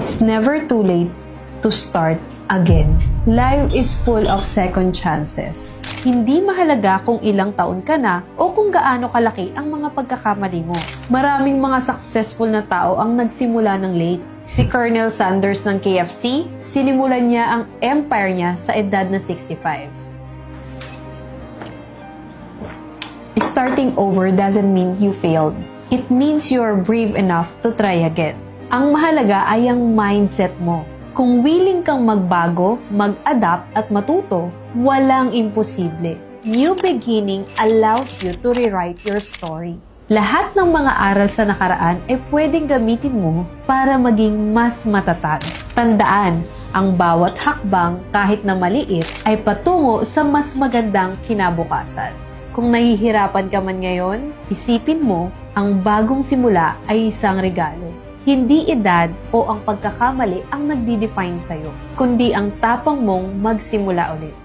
It's never too late to start again. Life is full of second chances. Hindi mahalaga kung ilang taon ka na o kung gaano kalaki ang mga pagkakamali mo. Maraming mga successful na tao ang nagsimula ng late. Si Colonel Sanders ng KFC, sinimulan niya ang empire niya sa edad na 65. Starting over doesn't mean you failed. It means you're brave enough to try again. Ang mahalaga ay ang mindset mo. Kung willing kang magbago, mag-adapt at matuto, walang imposible. New beginning allows you to rewrite your story. Lahat ng mga aral sa nakaraan ay pwedeng gamitin mo para maging mas matatag. Tandaan, ang bawat hakbang kahit na maliit ay patungo sa mas magandang kinabukasan. Kung nahihirapan ka man ngayon, isipin mo, ang bagong simula ay isang regalo. Hindi edad o ang pagkakamali ang nagdi-define sa'yo, kundi ang tapang mong magsimula ulit.